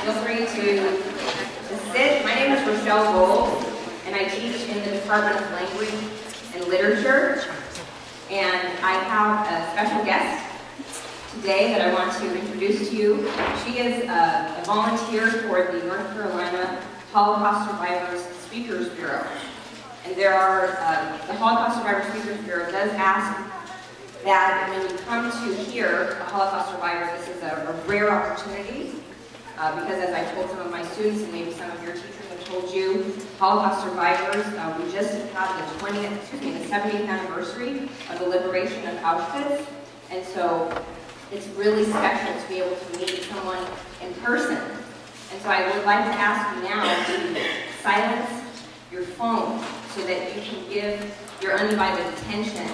feel free to sit. My name is Rachelle, and I teach in the Department of Language and Literature. And I have a special guest today that I want to introduce to you. She is a volunteer for the North Carolina Holocaust Survivors Speakers Bureau. And there are, the Holocaust Survivors Speakers Bureau does ask that when you come to hear a Holocaust survivor, this is a rare opportunity, because as I told some of my students, and maybe some of your teachers have told you, Holocaust survivors, we just had the 70th anniversary of the liberation of Auschwitz, and so it's really special to be able to meet someone in person. And so I would like to ask you now to silence your phone so that you can give your undivided attention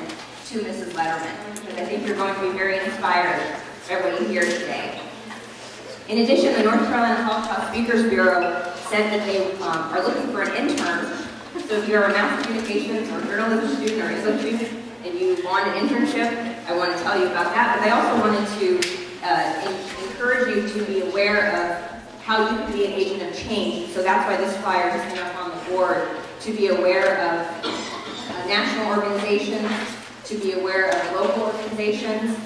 to Mrs. Lederman, because I think you're going to be very inspired by what you hear today. In addition, the North Carolina Holocaust Speakers Bureau said that they are looking for an intern. So if you're a mass communications or journalism student or English student and you want an internship, I want to tell you about that. But I also wanted to encourage you to be aware of how you can be an agent of change. So that's why this flyer has been up on the board, to be aware of national organizations, to be aware of local organizations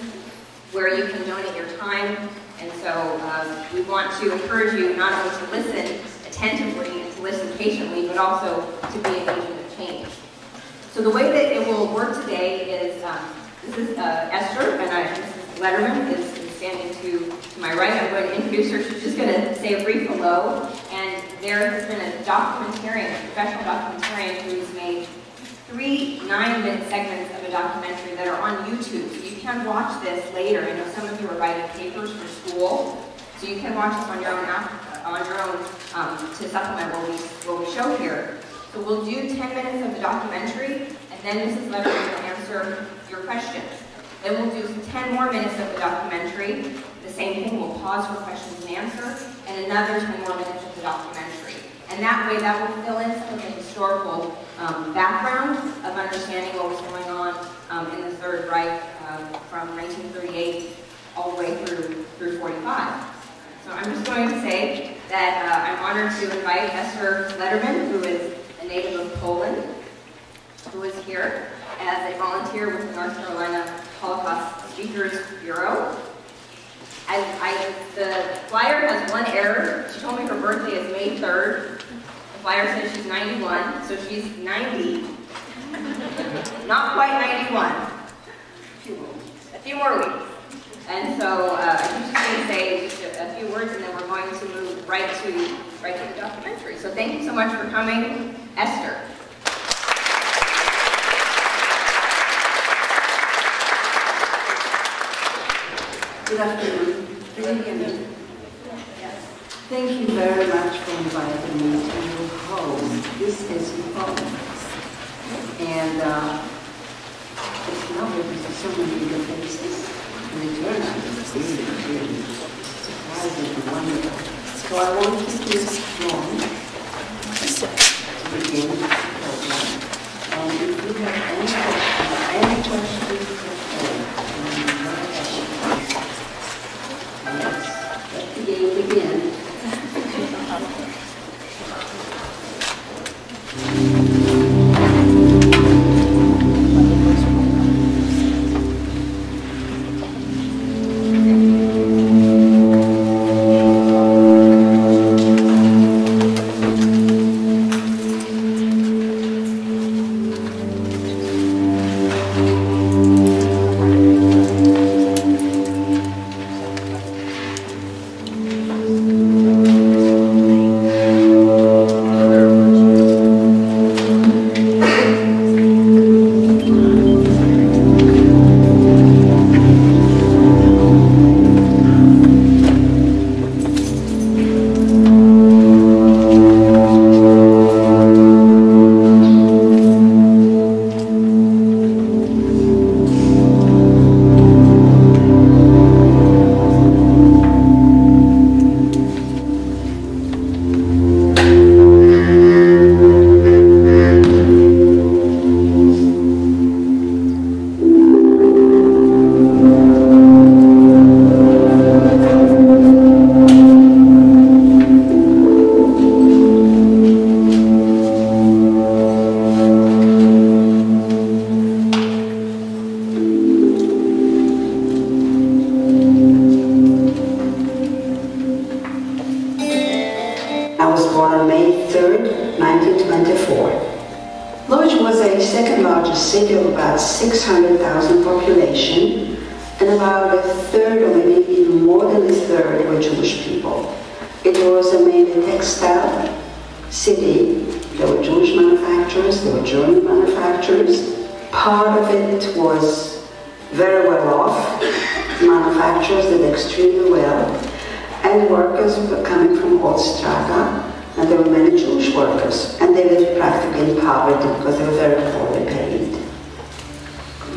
where you can donate your time. And so we want to encourage you not only to listen attentively and to listen patiently, but also to be an agent of change. So the way that it will work today is, this is Esther, and Mrs. Lederman is standing to my right. I'm going to introduce her. She's just going to say a brief hello. And there has been a documentarian, a professional documentarian, who's made 3 9-minute segments of a documentary that are on YouTube. So you can watch this later. I know some of you are writing papers for school, so you can watch this on your own to supplement what we show here. So we'll do 10 minutes of the documentary, and then Mrs. Lederman will answer your questions. Then we'll do 10 more minutes of the documentary. The same thing, we'll pause for questions and answer, and another 10 more minutes of the documentary. And that way, that will fill in some of the historical background of understanding what was going on in the Third Reich from 1938 all the way through 45. So I'm just going to say that I'm honored to invite Esther Lederman, who is a native of Poland, who is here as a volunteer with the North Carolina Holocaust Speakers Bureau. The flyer has one error. She told me her birthday is May 3rd. The flyer says she's 91, so she's 90. Not quite 91. A few more weeks. And so I'm just going to say just a few words, and then we're going to move right to the documentary. So thank you so much for coming, Esther. Good afternoon. Can you hear me? Yes. Thank you very much for inviting me to your home. This is home. And it's lovely to see so many good faces. And the turnout is really surprising and wonderful. So I want you to join to begin the program. And if you have any questions at all, yes, let the game begin. I was born on May 3rd, 1924. Lodz was a second largest city of about 600,000 population, and about a third, or maybe even more than a third, were Jewish people. It was a mainly textile city. There were Jewish manufacturers, there were German manufacturers. Part of it was very well off. Manufacturers did extremely well, and workers were coming from all strata, and there were many Jewish workers, and they lived practically in poverty because they were very poorly paid.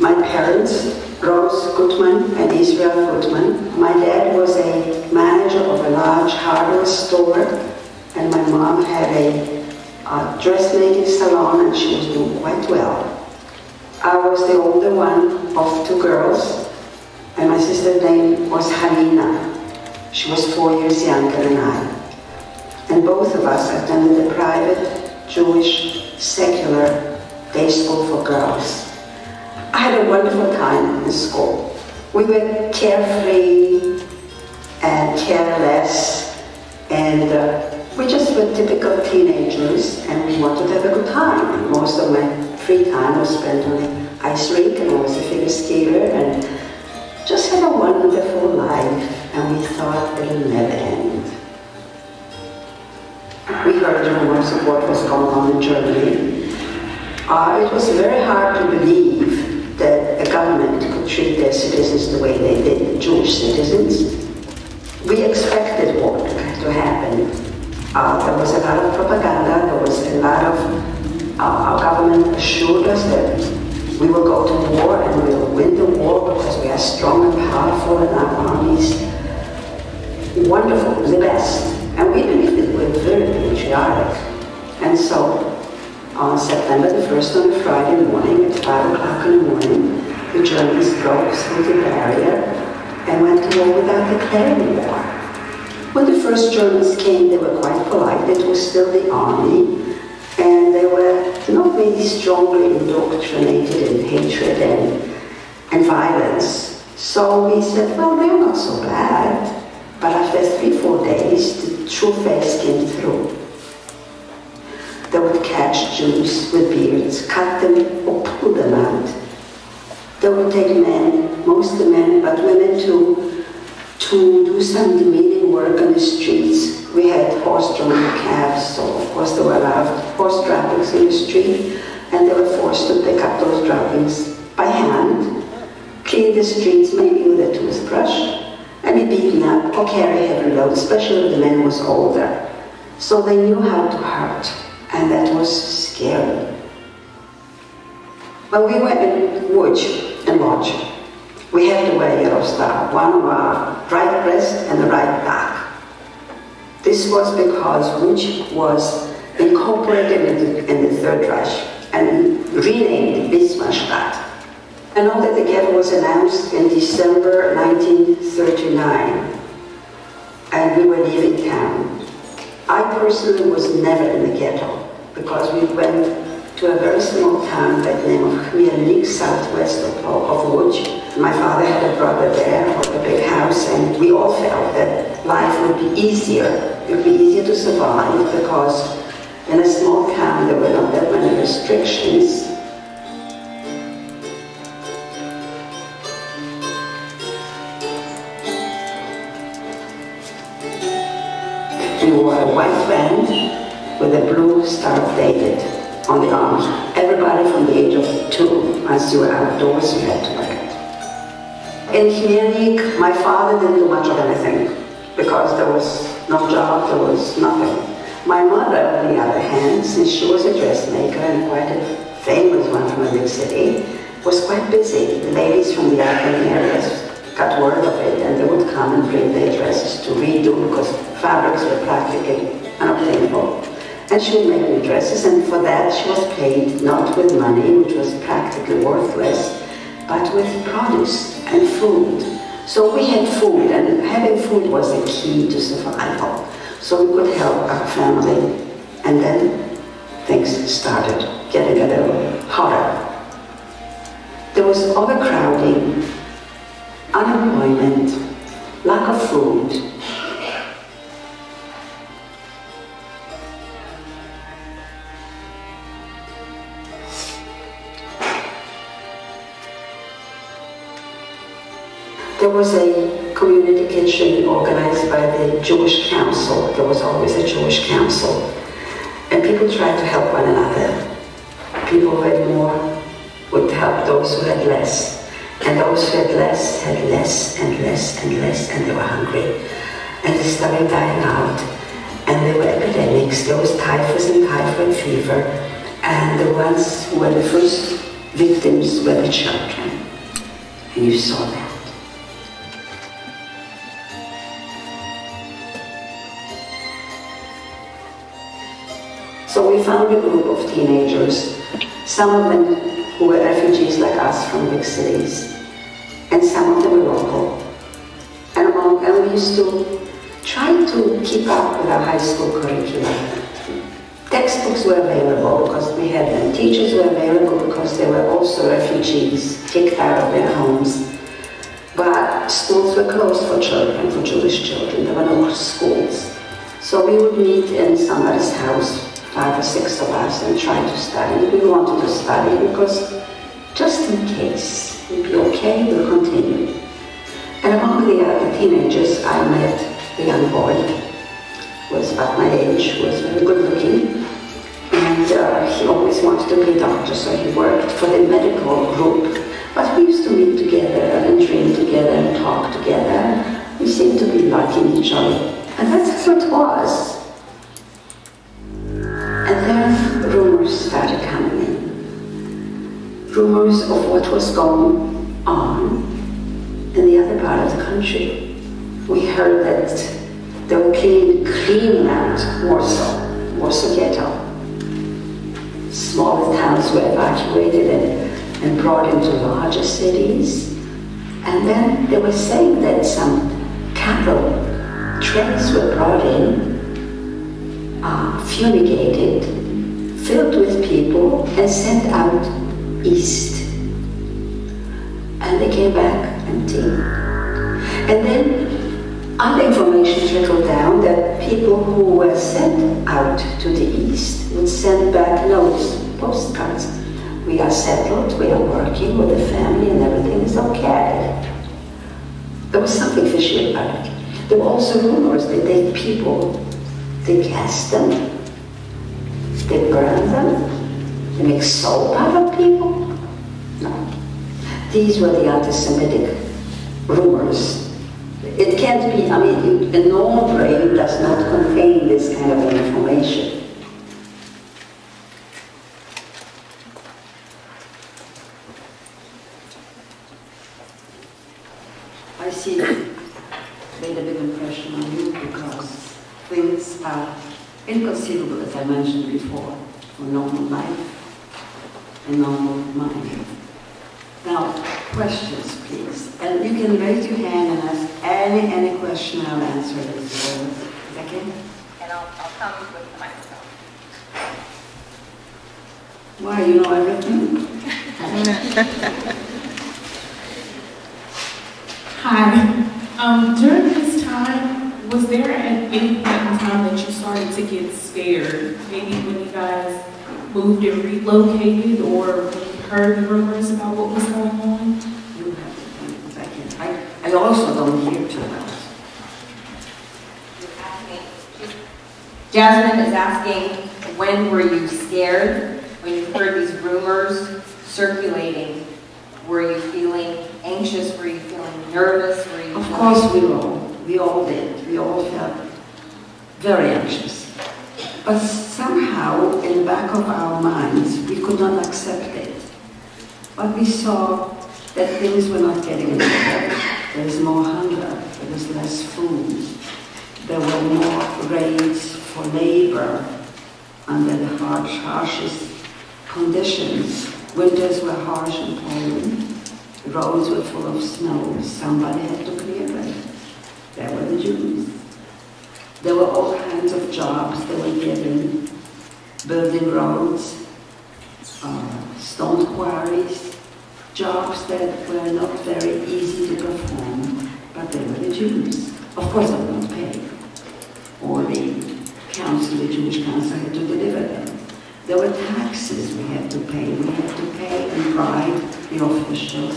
My parents, Rose Gutman and Israel Gutman. My dad was a manager of a large hardware store, and my mom had a dressmaking salon, and she was doing quite well. I was the older one of two girls, and my sister's name was Halina. She was 4 years younger than I. And both of us attended a private, Jewish, secular day school for girls. I had a wonderful time in school. We were carefree and careless, and we just were typical teenagers, and we wanted to have a good time. And most of my free time was spent on the ice rink, and I was a figure skater, and just had a wonderful life, and we thought it'll never end. We heard rumors of what was going on in Germany. It was very hard to believe that a government could treat their citizens the way they did Jewish citizens. We expected war to happen. There was a lot of propaganda, there was a lot of, our government assured us that we will go to war and we will win the war because we are strong and powerful in our armies. Wonderful, the best. And we believed that we were very patriotic. And so, on September the 1st, on a Friday morning, at 5 o'clock in the morning, the Germans broke through the barrier and went to war without declaring war. When the first Germans came, they were quite polite. It was still the army, and they were not really strongly indoctrinated in hatred and violence. So we said, well, they're not so bad. But after 3-4 days, the true face came through. They would catch Jews with beards, cut them or pull them out. They would take men, mostly men, but women too, to do some demeaning work on the streets. We had horse-drawn cabs, so of course there were a lot of horse droppings in the street, and they were forced to pick up those droppings by hand, clean the streets maybe with a toothbrush, and be beaten up or carry heavy loads, especially if the man was older. So they knew how to hurt, and that was scary. When we were in Lodz, we had to wear a yellow star, one on our right breast and the right back. This was because Lodz was incorporated in the Third Reich and renamed Bismarckstadt. I know that the ghetto was announced in December 1939, and we were leaving town. I personally was never in the ghetto, because we went to a very small town by the name of Chmielnik, southwest of Lodz. My father had a brother there, or a big house, and we all felt that life would be easier. It would be easier to survive, because in a small town there were not that many restrictions. We wore a white band with a blue Star of David on the arms. Everybody from the age of 2, as you were outdoors, you had to wear it. In Chmielnik, my father didn't do much of anything, because there was no job, there was nothing. My mother, on the other hand, since she was a dressmaker and quite a famous one from a big city, was quite busy. The ladies from the outlying areas got word of it, and they would come and bring their dresses to redo, because fabrics were practically unobtainable. And she would make new dresses, and for that she was paid not with money, which was practically worthless, but with produce and food. So we had food, and having food was the key to survival. So we could help our family, and then things started getting a little hotter. There was overcrowding, unemployment, lack of food. There was a community kitchen organized by the Jewish Council. There was always a Jewish council. And people tried to help one another. People who had more would help those who had less. And those who had less and less and less, and they were hungry. And they started dying out. And there were epidemics. There was typhus and typhoid fever. And the ones who were the first victims were the children. And you saw that. So we found a group of teenagers, some of them who were refugees like us from big cities, and some of them were local. And among them we used to try to keep up with our high school curriculum. Textbooks were available because we had them. Teachers were available because they were also refugees, kicked out of their homes. But schools were closed for children, for Jewish children. There were no schools. So we would meet in somebody's house, 5 or 6 of us, and try to study. We wanted to study because just in case we'd be okay, we'll continue. And among the teenagers, I met a young boy who was about my age, who was very good looking. And he always wanted to be a doctor, so he worked for the medical group. But we used to meet together and dream together and talk together. We seemed to be liking each other. And that's how it was. And then rumors started coming in. Rumors of what was going on in the other part of the country. We heard that they were cleaning out Warsaw Ghetto. Smaller towns were evacuated and brought into larger cities. And then they were saying that some cattle trains were brought in, fumigated, filled with people, and sent out east. And they came back empty. And then other information trickled down that people who were sent out to the east would send back notes, postcards. We are settled, we are working with the family, and everything is okay. There was something fishy about it. There were also rumors that they gassed them, they burned them, they make soap out of people. No. These were the anti-Semitic rumors. It can't be, a normal brain does not contain this kind of information. I see that made a big impression on you because things are inconceivable, as I mentioned before, for normal life and normal mind. Now, questions, please. And you can raise your hand and ask any question. I'll answer it. Is that okay? And I'll come with the microphone. Why, you know everything? Hi. During this time, was there at any point in time that you started to get scared? Maybe when you guys moved and relocated, or when you heard the rumors about what was going on? I also don't hear too much. Jasmine is asking, when were you scared? When you heard these rumors circulating, were you feeling anxious? Were you feeling nervous? Were you Of course we all did. We all felt very anxious. But somehow, in the back of our minds, we could not accept it. But we saw that things were not getting any better. There was more hunger, there was less food. There were more raids for labor under the harshest conditions. Winters were harsh in Poland. The roads were full of snow. Somebody had to clear it. There were the Jews. There were all kinds of jobs that were given, building roads, stone quarries, jobs that were not very easy to perform, but they were the Jews. Of course, they were not paid. Or the Jewish council had to deliver them. There were taxes we had to pay. We had to pay and bribe the officials.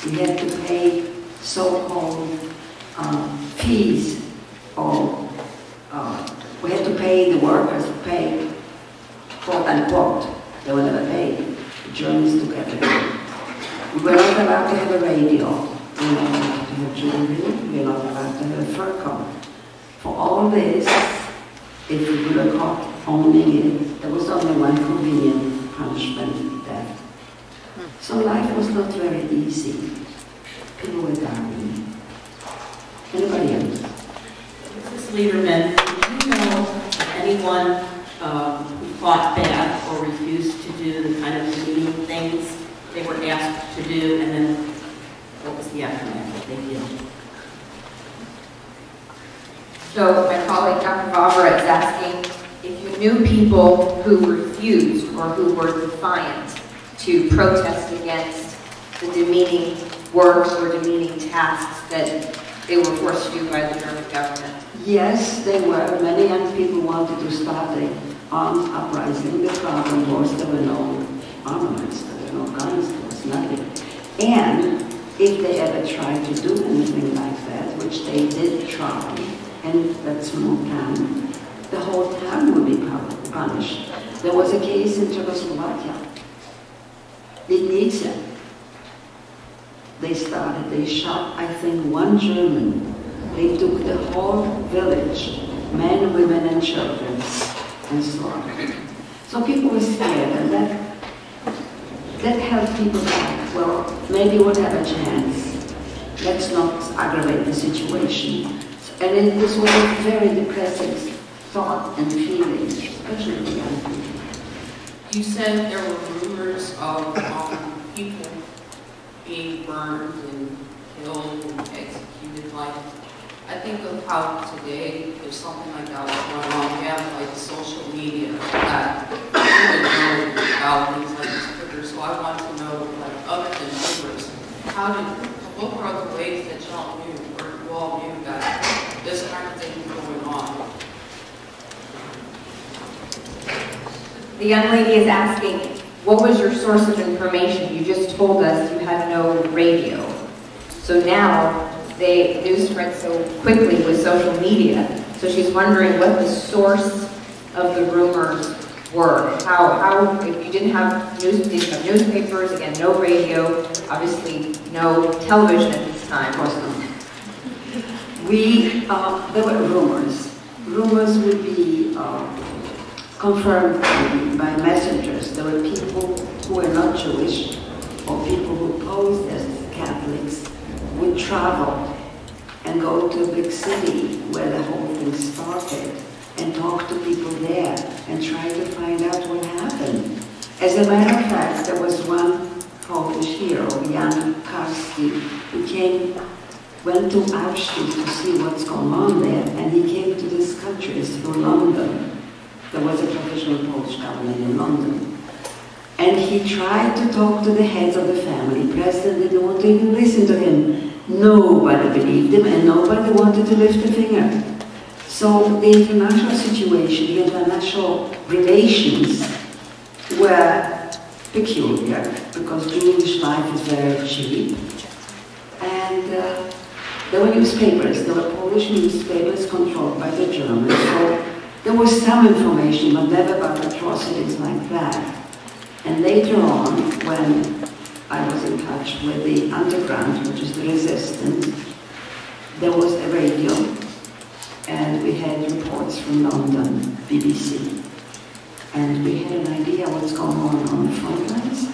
We had to pay so-called fees, or we had to pay the workers to pay, quote unquote. They were never paid. The Germans took everything. We were not allowed to have a radio. We were not allowed to have jewelry. We were not allowed to have a fur coat. For all this, if we were caught owning it, there was only one convenient punishment, death. So life was not very easy. People were dying. Anybody else? Mrs. Lederman, do you know anyone who fought back or refused to do the kind of demeaning things they were asked to do, and then what was the aftermath that they did? So my colleague Dr. Barbara is asking if you knew people who refused or who were defiant to protest against the demeaning works or demeaning tasks that they were forced to do by the German government. Yes, they were. Many young people wanted to start the armed uprising. The problem was there were no armaments, there were no guns, there was nothing. And if they ever tried to do anything like that, which they did try, and that small town, the whole town would be punished. There was a case in Czechoslovakia, in Nice. They shot, I think, one German. They took the whole village, men, women, and children, and slaughtered. So people were scared, and that held people back. Well, maybe we'll have a chance. Let's not aggravate the situation. And this was a very depressing thought and feeling, especially the young people. You said there were rumors of people being burned and killed and executed. Like, I think of how today there's something like that going on. We have like social media that really know about things like this quicker. So I want to know, like, other than rumors, what were other ways that y'all knew, or you all knew that this kind of thing was going on? The young lady is asking, what was your source of information? You just told us you had no radio. So now, news spreads so quickly with social media. So she's wondering what the source of the rumors were. How if you didn't have newspapers, again, no radio, obviously no television at this time. Of course not. There were rumors. Rumors would be confirmed by messengers. There were people who were not Jewish, or people who posed as Catholics, would travel and go to a big city where the whole thing started and talk to people there and try to find out what happened. As a matter of fact, there was one Polish hero, Jan Karski, who went to Auschwitz to see what's going on there, and he came to these countries through London. There was a provisional Polish government in London. And he tried to talk to the heads of the family. The president didn't want to even listen to him. Nobody believed him, and nobody wanted to lift a finger. So the international situation, the international relations were peculiar, because Jewish life is very cheap. And there were newspapers, there were Polish newspapers controlled by the Germans. So there was some information, but never about atrocities like that. And later on, when I was in touch with the underground, which is the resistance, there was a radio, and we had reports from London, BBC. And we had an idea what's going on the front lines,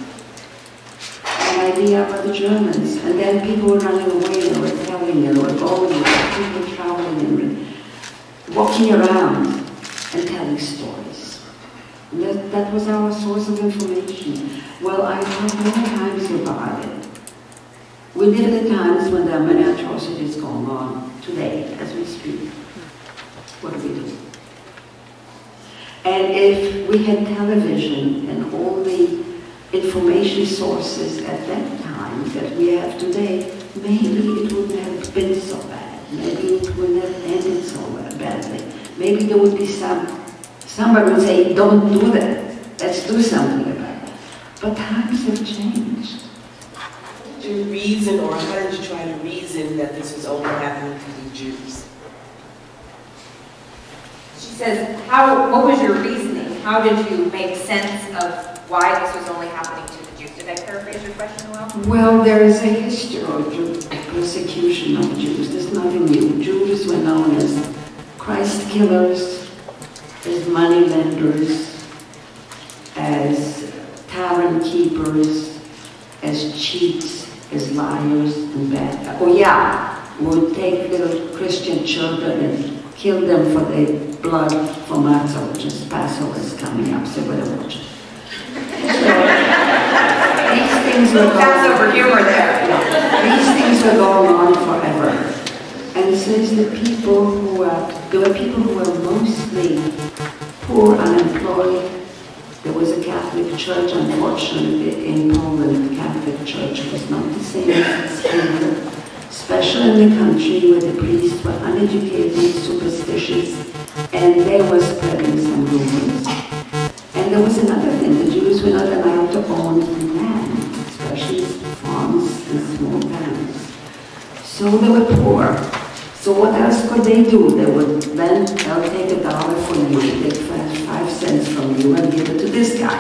an idea about the Germans. And then people were running away, they were telling, they were going, people traveling and walking around and telling stories. And that was our source of information. Well, I thought many times about it. We live in the times when there are many atrocities going on today, as we speak. What do we do? And if we had television and all the information sources at that time that we have today, maybe it wouldn't have been so bad. Maybe it wouldn't have ended so badly. Maybe there would be somebody would say, don't do that. Let's do something about it. But times have changed. to reason, or how did you try to reason that this was only happening to the Jews? She says, what was your reasoning? How did you make sense of why this was only happening to the Jews? Did I paraphrase your question well? Well, there is a history of persecution of Jews. There's nothing new. Jews were known as Christ killers, as money lenders, as tavern keepers, as cheats, as liars, and bad. Oh yeah, would take little Christian children and kill them for their blood for matzah, which is Passover is coming up, so better watch it. These things were Passover humor there. These things were going on forever. And since there were people who were mostly poor, unemployed. There was a Catholic church, unfortunately, in Poland. The Catholic church was not the same as here, especially in the country where the priests were uneducated, superstitious, and they were spreading some rumors. And there was another thing, the Jews were not allowed to own land, especially farms and small towns. So they were poor. So what else could they do? They'll take $1 from you, take 5 cents from you and give it to this guy.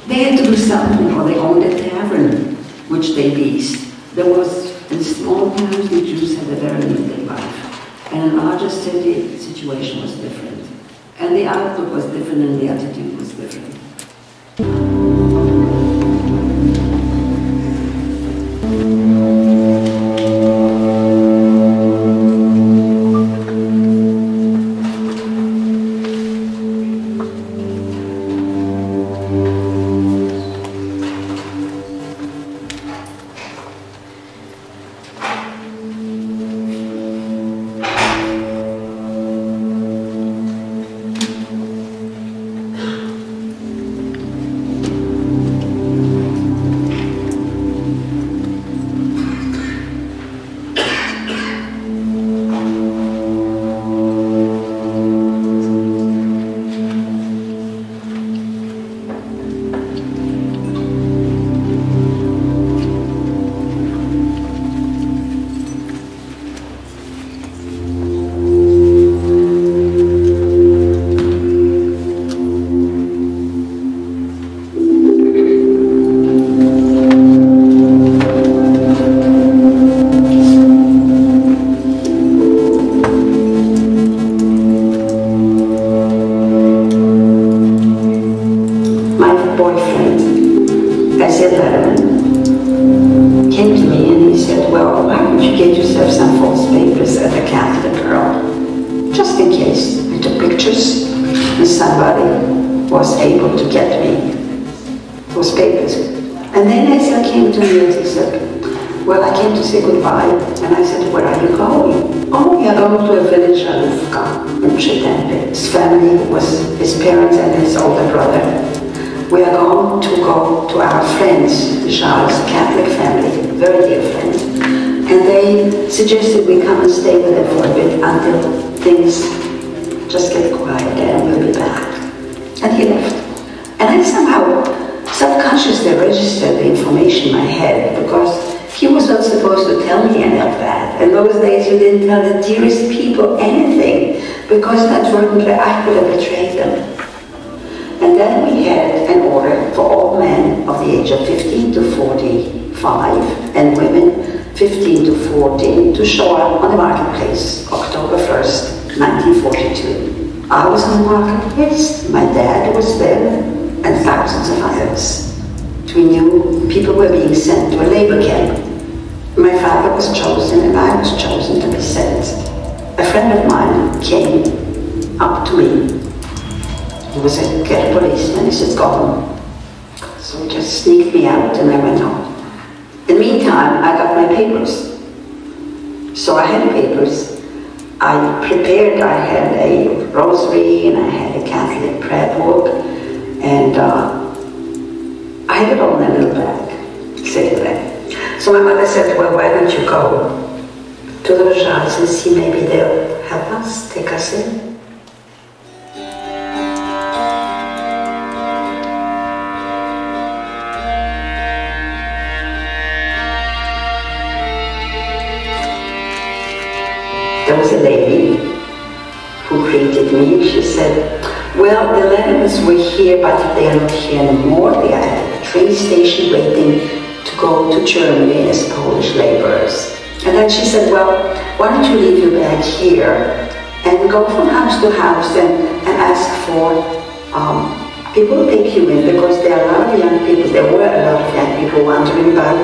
They had to do something, or they owned a tavern, which they leased. There was, in small towns, the Jews had a very limited life. And in larger city, the situation was different. And the outlook was different and the attitude was different. Esther Lederman came to me and he said, well, why don't you get yourself some false papers as a Catholic girl, just in case. I took pictures and somebody was able to get me those papers. And then Esther came to me and he said, well, I came to say goodbye. And I said, where are you going? Oh, we are going to a village in Wooten. His family was his parents and his older brother. We are going to go to our friends, the Charles Catholic family, very dear friends. And they suggested we come and stay with them for a bit until things just get quiet and we'll be back. And he left. And I somehow, subconsciously registered the information in my head because he was not supposed to tell me any of that. In those days, you didn't tell the dearest people anything because inadvertently I could have betrayed them. And then we had an order for all men of the age of 15 to 45 and women 15 to 14 to show up on the marketplace, October 1st, 1942. I was on the marketplace, my dad was there, and thousands of others. We knew people were being sent to a labor camp. My father was chosen and I was chosen to be sent. A friend of mine came up to me. He was a ghetto policeman. He said, go home. So he just sneaked me out and I went home. In the meantime, I got my papers. So I had papers. I prepared, I had a rosary and I had a Catholic prayer book. And I had it all in a little bag, sitting there. So my mother said, well, why don't you go to the Rachelle and see maybe they'll help us, take us in. was a lady who greeted me. She said, well, the Ledermans were here, but they are not here anymore. They are at the train station waiting to go to Germany as Polish laborers. And then she said, well, why don't you leave your bag here and go from house to house and ask for people to take you in, because there are a lot of young people, there were a lot of young people wondering about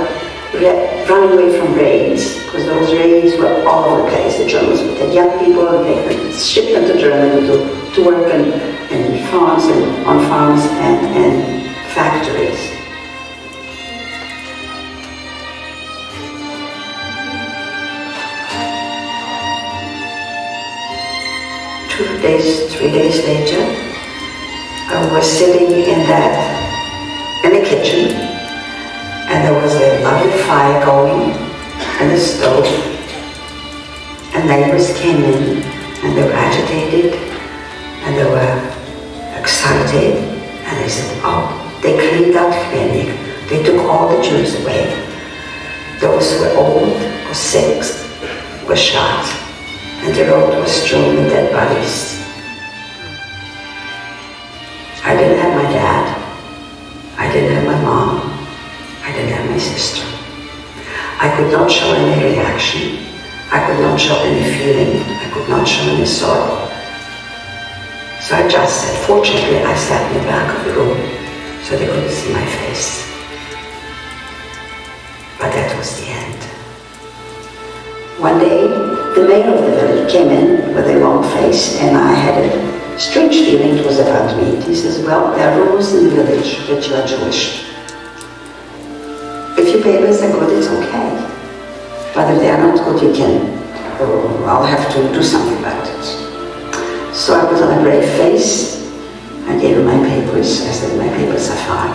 running away from raids, because those raids were all over the place. The Germans would take young people and they would ship them to Germany to work in farms and on farms and factories. Three days later, I was sitting in the kitchen, and there was a lovely fire going and a stove, and neighbors came in, and they were agitated, and they were excited, and they said, oh, they cleaned out the clinic, they took all the Jews away. Those who were old or sick were shot, and the road was strewn with dead bodies. I didn't have my dad, I didn't have my mom, I didn't have my sister. I could not show any reaction, I could not show any feeling, I could not show any sorrow. So I just said, fortunately I sat in the back of the room so they couldn't see my face. But that was the end. One day, the mayor of the village came in with a long face, and I had a strange feeling it was about me. He says, well, there are rules in the village that you are Jewish. If your papers are good, it's okay. But if they are not good, you can, I'll have to do something about it. So I put on a brave face, I gave him my papers. I said, my papers are fine.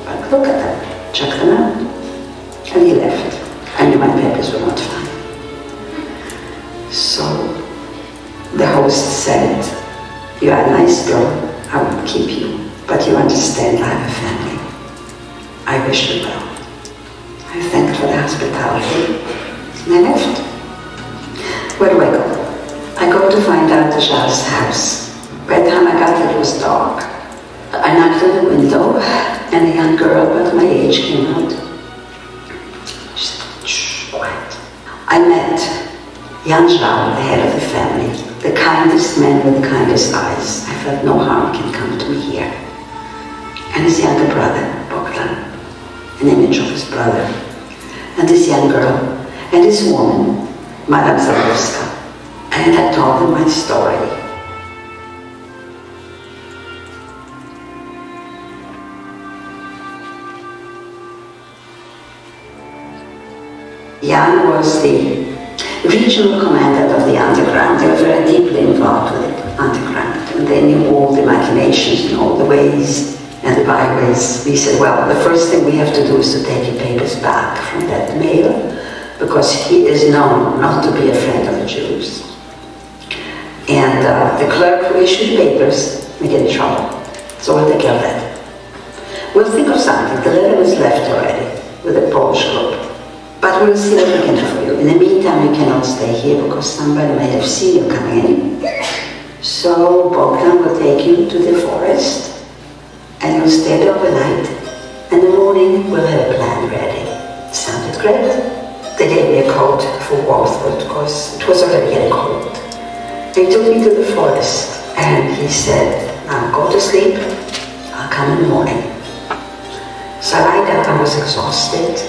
But look at them, check them out. And he left. I knew my papers were not fine. So the host said, you are a nice girl, I will keep you, but you understand I have a family. I wish you well. I thanked for the hospitality, and I left. Where do I go? I go to find out the Shah's house. By the time I got there, it was dark. I knocked on the window, and a young girl about my age came out. She said, shh, quiet. I met Jan Schraub, the head of the family, the kindest man with the kindest eyes. I felt no harm can come to me here. And his younger brother, Bogdan, an image of his brother. And this young girl, and this woman, Madame Zaborska. And I told them my story. Jan was the regional commander of the underground. They were very deeply involved with the underground, and they knew all the machinations and all the ways and the byways. We said, well, the first thing we have to do is to take your papers back from that mayor, because he is known not to be a friend of the Jews. And the clerk who issued papers, we get in trouble. So we'll take care of that. We'll think of something. The letter was left already with a Polish group. But we'll see what we can do for you. In the meantime, you cannot stay here because somebody may have seen you coming in. So Bogdan will take you to the forest and you'll stay there overnight. And in the morning, we'll have a plan ready. Sounded great. They gave me a coat for warmth because it was already getting cold. They took me to the forest and he said, now go to sleep, I'll come in the morning. So I lied down, I was exhausted.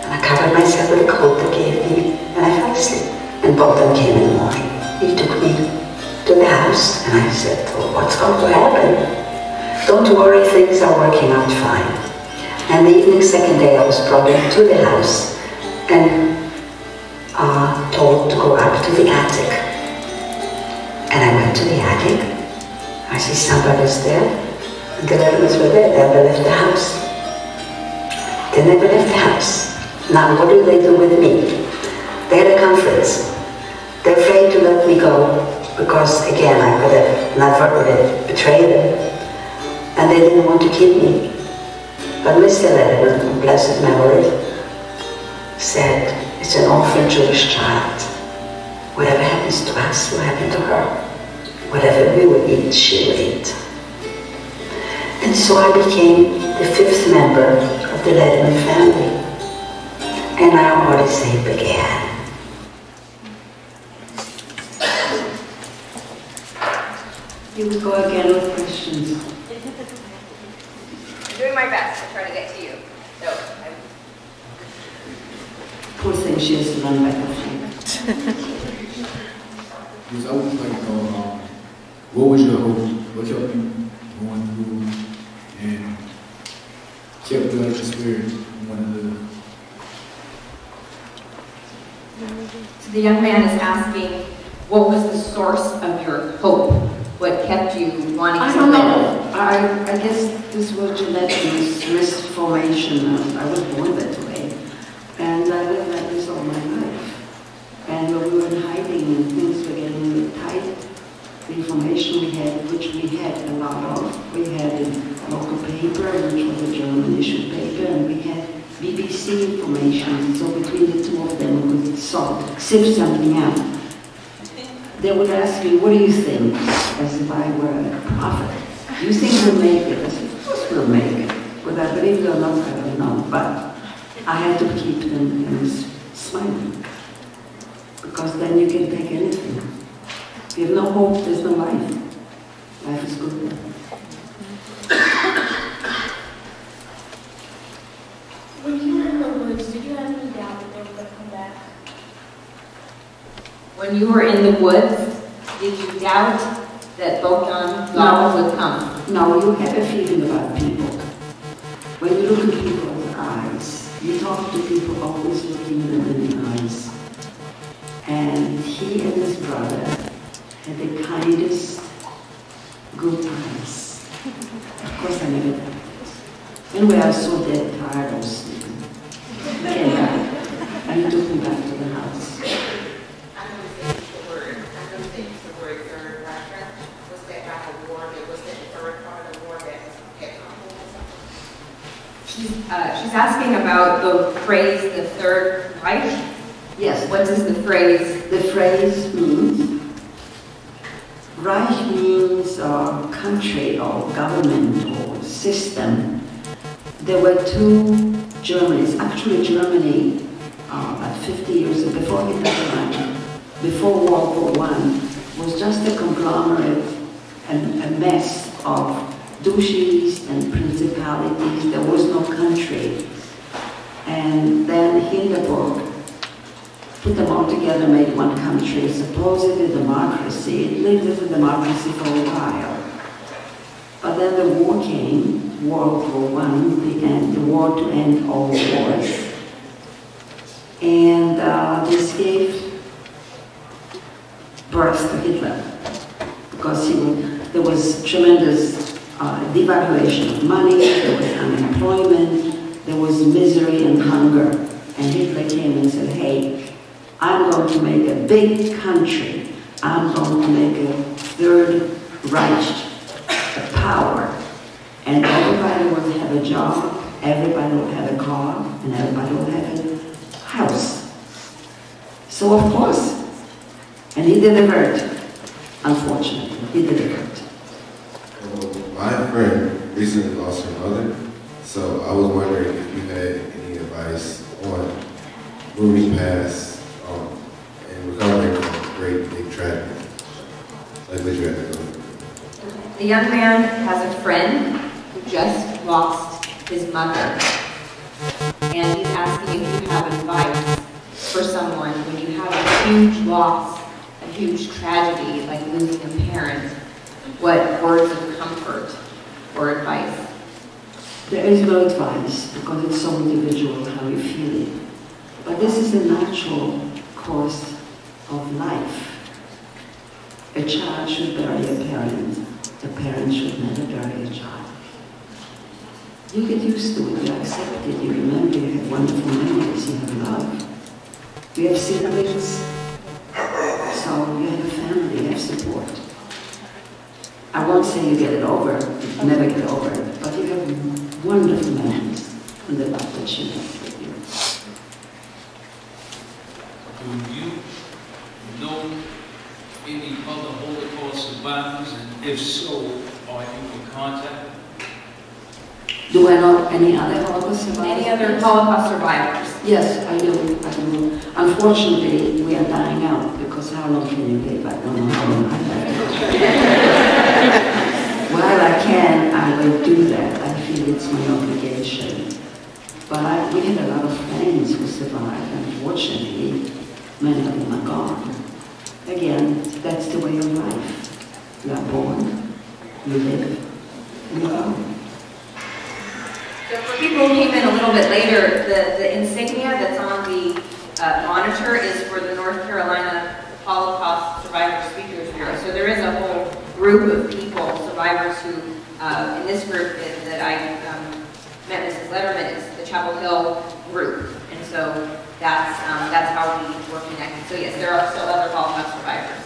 I covered myself with a coat they gave me, and I fell asleep. And Bogdan came in the morning. He took me to the house, and I said, oh, what's going to happen? Don't worry, things are working out fine. And the evening, second day, I was brought into the house and told to go up to the attic. And I went to the attic. I see somebody's there, and the Ledermans were there. They never left the house. They never left the house. Now, what do they do with me? They had a conference. They're afraid to let me go because, again, I could have not betrayed them. And they didn't want to keep me. But Mr. Lederman, of blessed memory, said, it's an orphan Jewish child. Whatever happens to us will happen to her. Whatever we will eat, she will eat. And so I became the 5th member of the Lederman family. And our odyssey began. You will go again with questions. I'm doing my best to try to get to you. So, Poor thing, she has to run back and forth. Because I would like to know, what was your hope? What kept you going through and kept you out your spirit you want to live? So the young man is asking, what was the source of your hope? What kept you wanting I to don't live? know. I guess this was genetic wrist formation. I was born that way. And I lived like this all my life. And when we were in hiding and things were getting tight, the information we had, which we had a lot of, we had a local paper, which was a German issued paper, and we had BBC information. So between the two of them, we could sift something out. They would ask me, what do you think? As if I were a prophet. Do you think we'll make it? I said, of course we'll make it. Whether I believe it or not, I don't know. But I had to keep them smiling. Because then you can take anything. If you have no hope, there's no life. Life is good. When you were in the woods, did you have any doubt that they were going to come back? When you were in the woods, did you doubt that Bojan would come? No, you have a feeling about people. When you look at people's eyes, you talk to people always looking them in the eyes. And he and his brother had the kindest, good eyes. Of course, I never doubted this. Anyway, I was so dead tired, I was sleeping. And he took me back to the house. She's asking about the phrase, the Third Reich. Yes. What does the phrase? The phrase means, Reich means country or government or system. There were two Germanies. Actually, Germany, about 50 years before Hitler, before World War I, was just a conglomerate and a mess of duchies and principalities. There was no country. And then Hindenburg put them all together, made one country, supposedly democracy. It lived as a democracy for a while. But then the war came, World War I, the war to end all wars. And this gave birth to Hitler, because there was tremendous devaluation of money, there was unemployment, there was misery and hunger. And Hitler came and said, hey, I'm going to make a big country. I'm going to make a Third Reich, a power. And everybody would have a job, everybody would have a car, and everybody would have a house. So of course, and he delivered, unfortunately, he delivered. My friend recently lost her mother, so I was wondering if you had any advice on moving past and recovering from great big tragedy, like what you had to go through. The young man has a friend who just lost his mother, and he's asking if you have advice for someone when you have a huge loss, a huge tragedy like losing a parent. What words of comfort or advice? There is no advice, because it's so individual how you feel it. But this is the natural course of life. A child should bury a parent. A parent should never bury a child. You get used to it, you accept it, you remember, you have wonderful memories, you have love. You have siblings, so you have a family, you have support. I won't say you get it over, you never get over it, but you have wonderful memories and the love that you have with you. Do you know If so, are you in contact? Do I know any other Holocaust survivors? Any other Holocaust survivors? Yes, I do. I do. Unfortunately, we are dying out because how long can you live? I don't know how long I have. While I can, I will do that. I feel it's my obligation. But we had a lot of friends who survived. Unfortunately, many of them are gone. Again, that's the way of life. You are born, you live, and you go. So for people who came in a little bit later, the insignia that's on the monitor is for the North Carolina Holocaust Survivor Speakers Bureau. So there is a whole group of people, survivors who, in this group that I met Mrs. Lederman, is the Chapel Hill group. And so that's how we were connected. So yes, there are still other Holocaust survivors.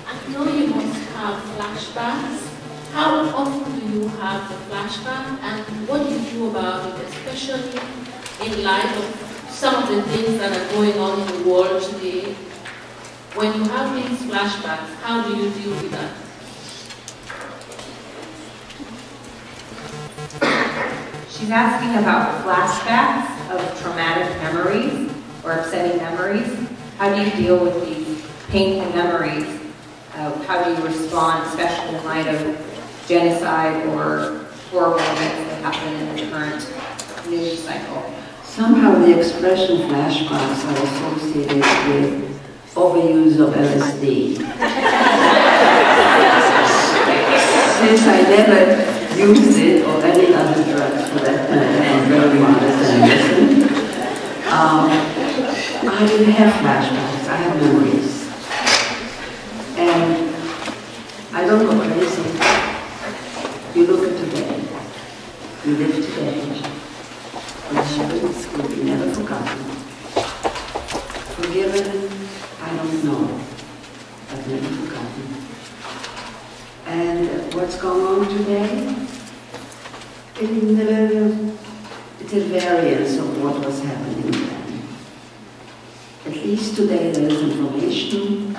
I know you must have flashbacks. How often do you have the flashback, and what do you do about it, especially in light of some of the things that are going on in the world today? When you have these flashbacks, how do you deal with that? She's asking about flashbacks of traumatic memories or upsetting memories. How do you deal with these painful memories? How do you respond, especially in light of genocide or horrible events that happen in the current news cycle? Somehow the expression flashbacks are associated with overuse of LSD. Since I never used it, or any other drugs for that matter, I'm very modest and innocent, I didn't have flashbacks, I have memories. And I don't go crazy. You look at today, you live today, which will be never forgotten. Forgiven, I don't know, but never forgotten. And what's going on today? It's a variance of what was happening then. At least today there is information,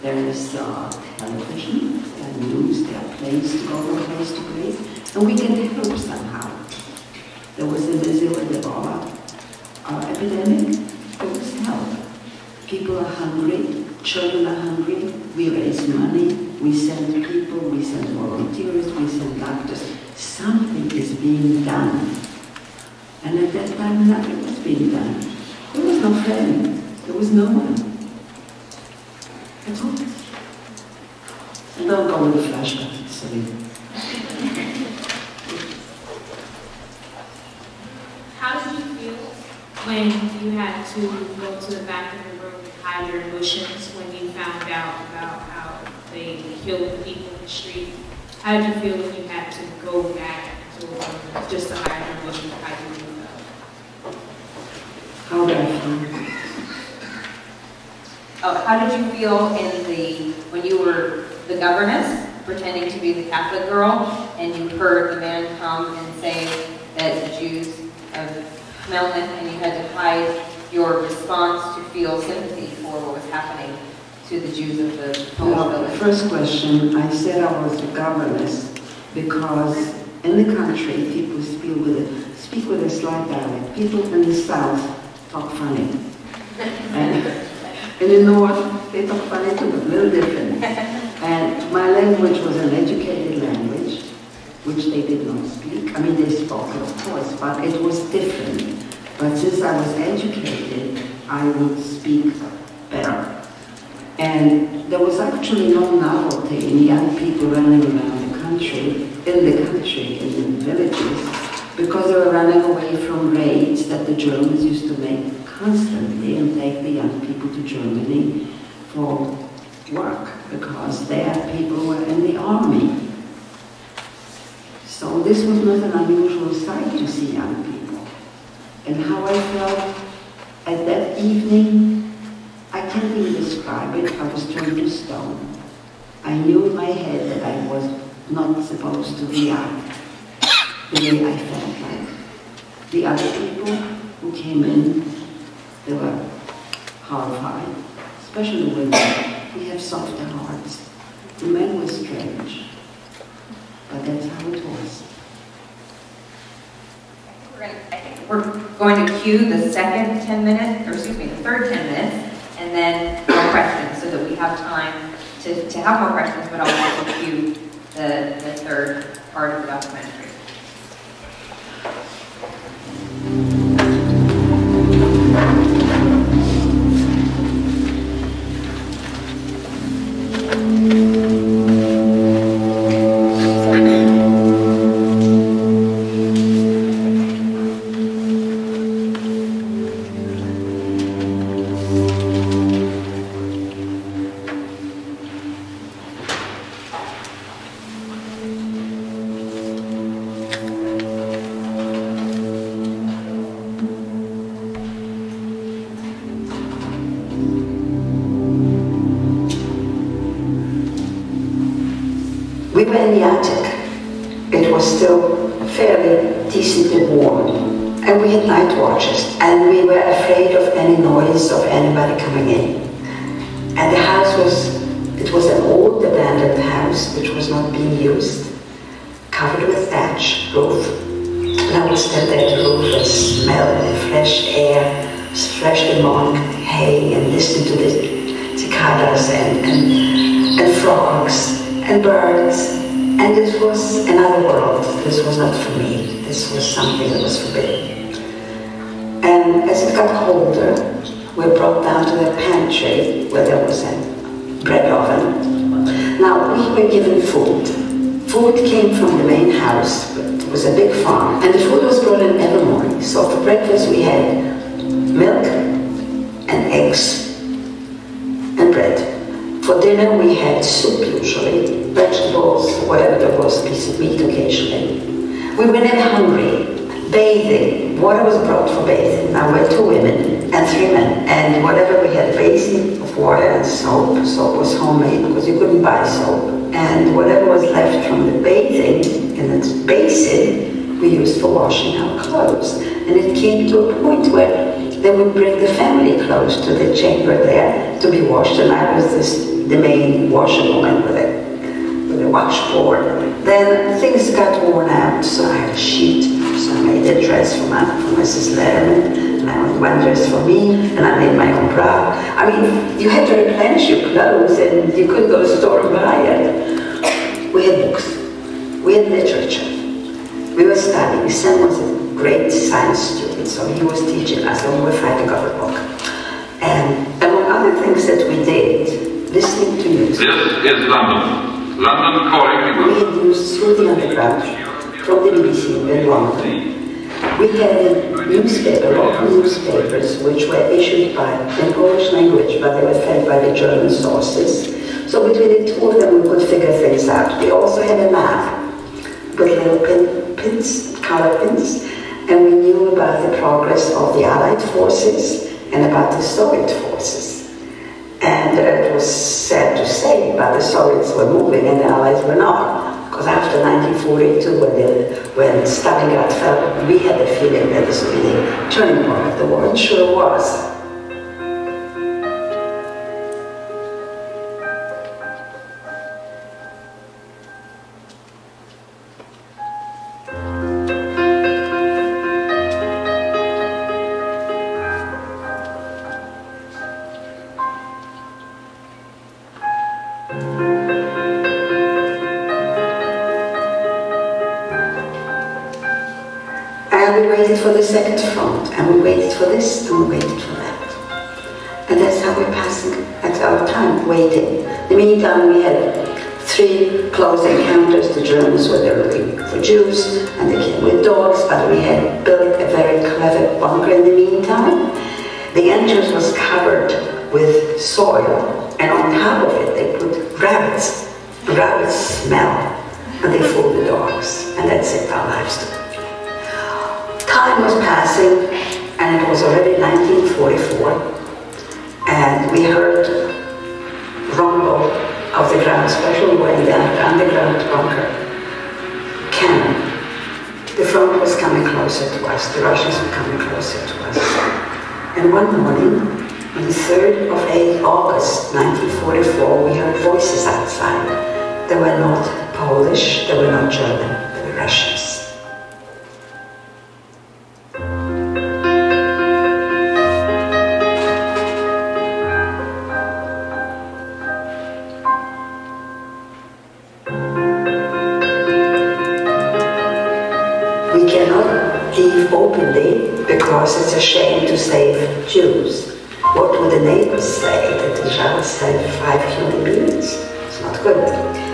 there is television, there are news, there are planes to go from place to place, and we can help somehow. There was in Brazil an Ebola epidemic, there was help. People are hungry, children are hungry, we raise money, we send people, we send volunteers, we send doctors. Something is being done. And at that time, nothing was being done. There was no friend, there was no one. That's all. And don't go with the flashbacks, it's silly. How did you feel when you had to go to the back of the room and hide your emotions when you found out about how they killed people in the street? How did you feel when you had to go back to just to hide your emotions? How did you feel? How did I feel? Oh, how did you feel when you were the governess, pretending to be the Catholic girl, and you heard the man come and say that the Jews of Melnith, and you had to hide your response to feel sympathy for what was happening to the Jews of the Polish village? First question, I said I was a governess because in the country people speak with a slight dialect. People in the south talk funny. And in the north, they talk funny too, but a little different. And my language was an educated language, which they did not speak. I mean, they spoke it, of course, but it was different. But since I was educated, I would speak better. And there was actually no novelty in young people running around the country, in the villages, because they were running away from raids that the Germans used to make constantly and take the young people to Germany for work, because their people were in the army. So this was not an unusual sight to see young people. And how I felt at that evening, I can't even describe it. I was turned to stone. I knew in my head that I was not supposed to react the way I felt like. The other people who came in, there were horrified, especially the women. We have softer hearts. The men were strange, but that's how it was. I think we're going to cue the second 10 minutes, or excuse me, the third 10 minutes, and then more questions so that we have time to have more questions, but I'll also cue the third part of the documentary. We were in the attic. It was still fairly decently warm, and we had night watches, and we were afraid of any noise of anybody coming in. And the house was an old abandoned house which was not being used, covered with thatch roof. And I would stand there at the roof and smell the fresh air, freshly mown hay, and listen to the cicadas and frogs and birds, and this was another world. This was not for me. This was something that was forbidden. And as it got colder, we were brought down to the pantry where there was a bread oven. Now, we were given food. Food came from the main house. It was a big farm, and the food was brought in every morning. So for breakfast we had milk and eggs and bread. For dinner we had soup usually, vegetables, whatever there was, a piece of meat occasionally. We were never hungry. Bathing, water was brought for bathing. Now we're 2 women and 3 men, and whatever we had, a basin of water and soap. Soap was homemade because you couldn't buy soap. And whatever was left from the bathing in the basin, we used for washing our clothes. And it came to a point where they would bring the family clothes to the chamber there to be washed, and I was the main washerwoman with a washboard. Then things got worn out, so I had a sheet, so I made a dress for Mrs. Lederman, and I made one dress for me, and I made my own bra. I mean, you had to replenish your clothes, and you couldn't go to the store and buy it. We had books, we had literature, we were studying. Sam was a great science student, so he was teaching us, and we were fighting over a book. And among other things that we did, listening to music. This is London. London calling. We had used through the underground from the BBC in London. We had a newspaper, local newspapers, which were issued in Polish language, but they were fed by the German sources. So between the 2 of them, we could figure things out. We also had a map with little pins, color pins, and we knew about the progress of the Allied forces and about the Soviet forces. And it was sad to say, but the Soviets were moving and the Allies were not. Because after 1942, when Stalingrad fell, we had the feeling that this would be the turning point of the war, and sure it was. And we waited for the second front, and we waited for this, and we waited for that. And that's how we're passing at our time, waiting. In the meantime, we had 3 close encounters. The Germans were there looking for Jews, and they came with dogs, but we had built a very clever bunker in the meantime. The entrance was covered with soil, and on top of it they put rabbits. Rabbits smell, and they fool the dogs, and that's it, our lives. Time was passing, and it was already 1944, and we heard rumble of the ground, especially when the underground bunker cannon. The front was coming closer to us, the Russians were coming closer to us. And one morning, On the 3rd of August 1944, we heard voices outside. They were not Polish, they were not German, they were Russians. We cannot leave openly because it's a shame to save Jews. What would the neighbors say that the Zhao saved 5 human beings? It's not good.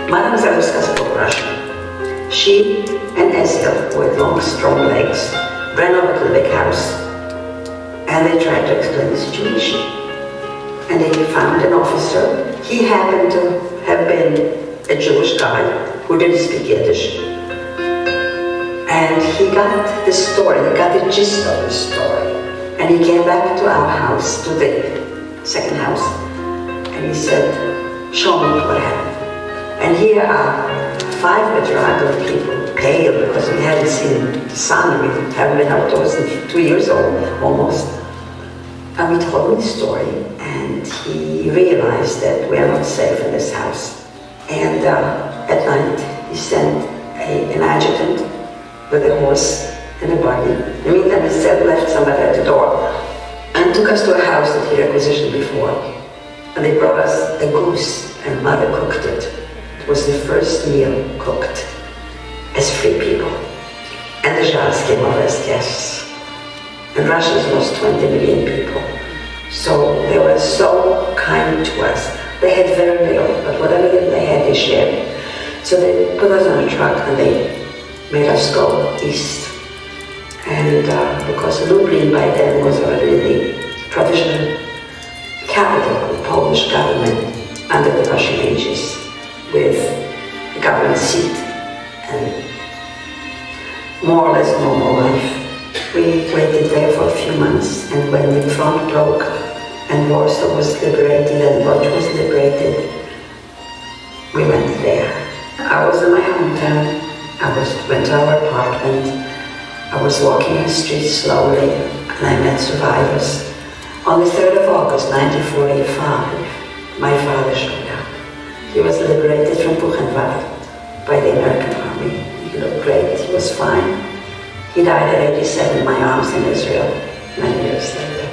Madame Zalewska spoke Russian. She and Esther, with long, strong legs, ran over to the big house and they tried to explain the situation. And they found an officer. He happened to have been a Jewish guy who didn't speak Yiddish. And he got the story, he got the gist of the story. And he came back to our house, to the second house, and he said, show me what happened. And here are 5 bedraggled people, pale because we hadn't seen the sun, we haven't been outdoors in 2 years old, almost. And we told him the story, and he realized that we are not safe in this house. And at night, he sent an adjutant with a horse and a buggy. In the meantime, he left somebody at the door and took us to a house that he requisitioned before. And they brought us a goose, and Mother cooked it. It was the first meal cooked as free people. And the Zhas came over as guests. And Russia's lost 20 million people. So they were so kind to us. They had very little, but whatever they had, they shared. So they put us on a truck and they made us go east. And because Lublin by then was already the provisional capital of the Polish government under the Russian aegis, with a government seat and more or less normal life. We waited there for a few months, and when the front broke and Warsaw was liberated and Lodz was liberated, we went there. I was in my hometown. Went to our apartment. I was walking the streets slowly, and I met survivors. On the 3rd of August 1945, my father showed up. He was liberated from Buchenwald by the American army. He looked great, he was fine. He died at 87 in my arms in Israel, 9 years later.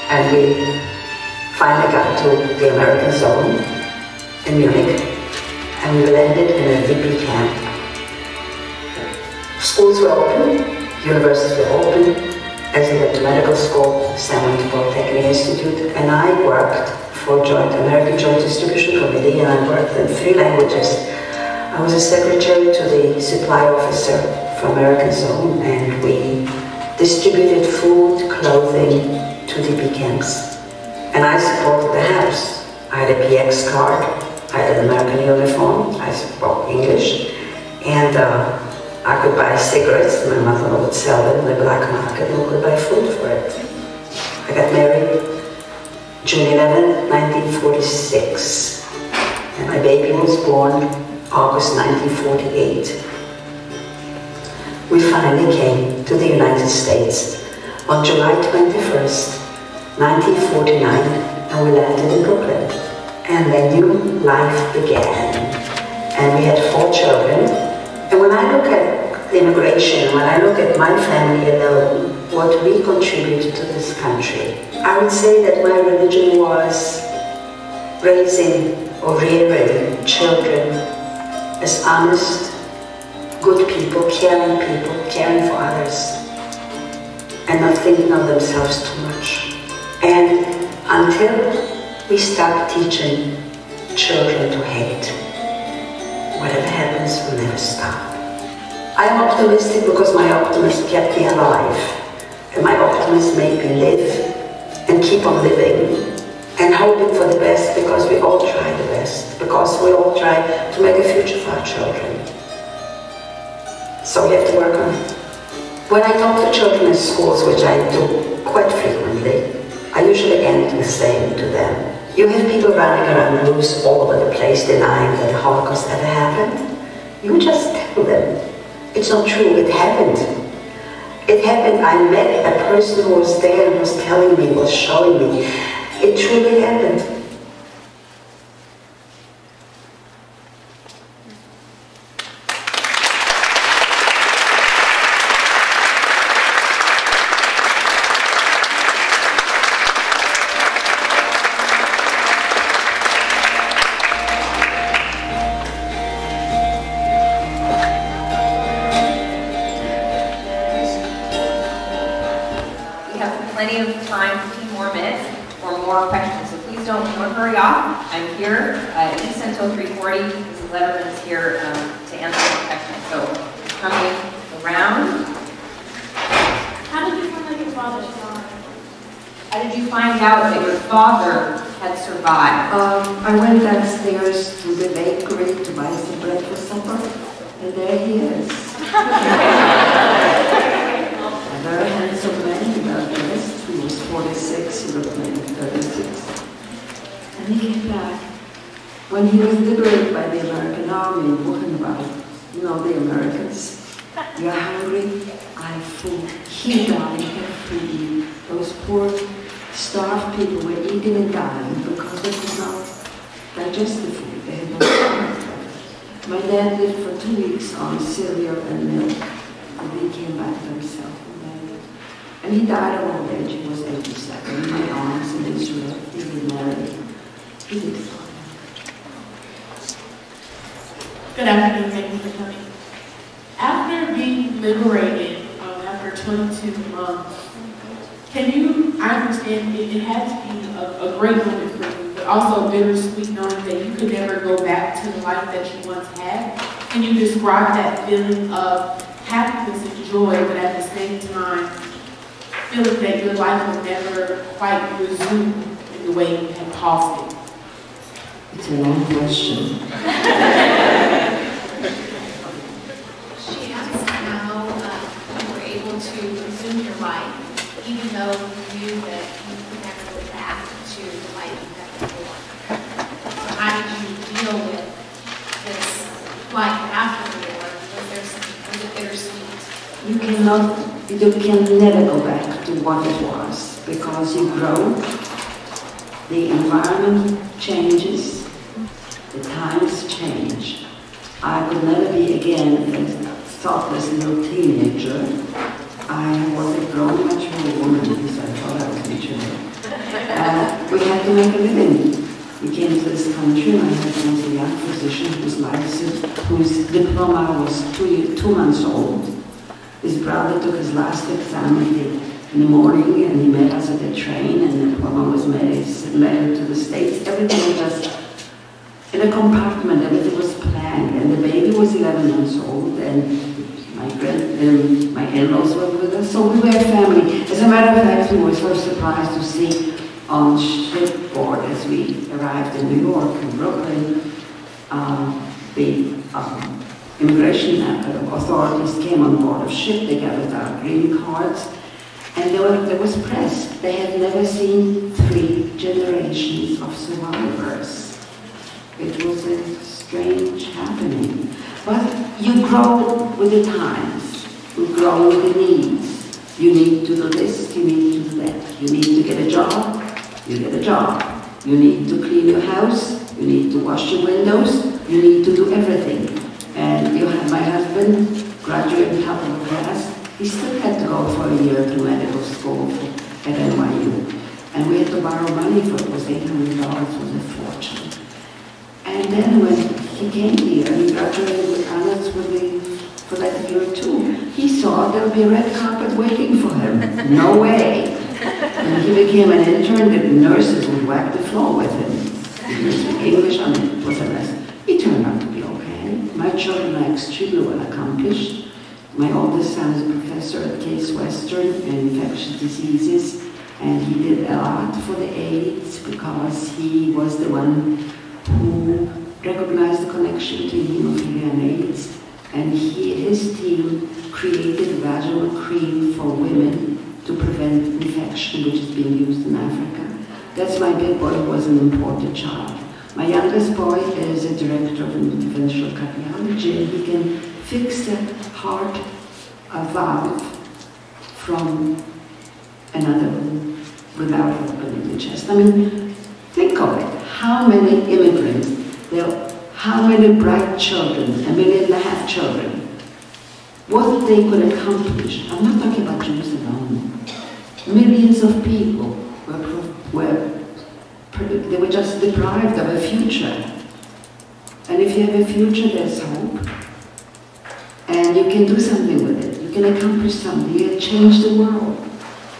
And we finally got to the American zone in Munich, and we landed in a VP camp. Schools were open, universities were open. As I went to medical school, Sam went to Polytechnic Institute, and I worked for American Joint Distribution Committee, and I worked in 3 languages. I was a secretary to the supply officer for American Zone, and we distributed food, clothing, to DP camps. And I supported the house. I had a PX card, I had an American uniform, I spoke English, and I could buy cigarettes. My mother would sell them in the black market, and we could buy food for it. I got married June 11, 1946, and my baby was born August 1948. We finally came to the United States on July 21st, 1949, and we landed in Brooklyn. And then new life began. And we had 4 children. And when I look at immigration, when I look at my family alone, what we contributed to this country, I would say that my religion was raising or rearing children as honest, good people, caring for others, and not thinking of themselves too much. And until we stop teaching children to hate, whatever happens will never stop. I am optimistic because my optimism kept me alive, and my optimism made me live and keep on living and hoping for the best, because we all try the best, because we all try to make a future for our children. So we have to work on it. When I talk to children in schools, which I do quite frequently. I usually end with saying to them, you have people running around roofs all over the place denying that the Holocaust ever happened. You just tell them, it's not true, it happened. It happened. I met a person who was there and was telling me, was showing me. It truly happened. Plenty of time, 15 more minutes or more questions. So please don't hurry off. I'm here at least until 3:40. Mrs. Lederman is here to answer the questions. So coming around. How did you find out your father survived? How did you find out that your father had survived? I went downstairs to the bakery to buy some bread for supper, and there he is. A very handsome man, well dressed. He was 46, he looked maybe 36. And he came back. When he was liberated by the American Army in Wooten, you know the Americans, you're hungry, I have food. He died, he had food. Those poor starved people were eating and dying because they could not digest the food. They had no stomach. My dad lived for 2 weeks on cereal and milk, and he came back to himself. And he died of old age. He was 87. In my arms in Israel. He was married. He did fine. Good afternoon, thank you for coming. After being liberated, after 22 months, I understand it had to be a great moment for you, but also bittersweet knowing that you could never go back to the life that you once had. Can you describe that feeling of happiness and joy, but at the same time, feeling that your life will never quite resume in the way you had paused it? It's a long question. She asked how you were able to resume your life, even though you knew that you could never go back to the life you had before. So how did you deal with this life after the war? Was it bittersweet? You can never go back to what it was, because you grow, the environment changes, the times change. I could never be again a thoughtless little teenager. I was a grown, mature woman, because I thought I was mature. We had to make a living. We came to this country, and my husband was a young physician whose diploma was 2 months old. His brother took his last exam in the morning, and he met us at the train, and the diploma was made. He led to the States. Everything was just in a compartment. Everything was planned, and the baby was 11 months old, and my in-laws were with us, so we were a family. As a matter of fact, we were so surprised to see on shipboard as we arrived in New York and Brooklyn, the immigration authorities came on board a ship. They gathered our green cards, and there was press. They had never seen 3 generations of survivors. It was a strange happening. But you grow with the times. You grow with the needs. You need to do this, you need to do that. You need to get a job, you get a job. You need to clean your house, you need to wash your windows, you need to do everything. And you had my husband graduate top of the class. He still had to go for a year to medical school at NYU. And we had to borrow money for it. It was $800, was a fortune. And then when he came here and he graduated with honors for that year too, he saw there'll be a red carpet waiting for him. No way. When he became an intern, the nurses would wipe the floor with him. He didn't speak English, I mean, it was a mess. He turned out to be okay. My children are extremely well accomplished. My oldest son is a professor at Case Western in infectious diseases, and he did a lot for the AIDS because he was the one who recognized the connection between hemophilia and AIDS, and his team created vaginal cream for women to prevent infection, which is being used in Africa. That's my big boy, who was an imported child. My youngest boy is a director of interventional cardiology, and he can fix the heart valve from another room without opening the chest. I mean, think of it. How many immigrants, how many bright children, 1.5 million children, what they could accomplish. I'm not talking about Jews alone. Millions of people they were just deprived of a future. And if you have a future, there's hope. And you can do something with it. You can accomplish something. You can change the world.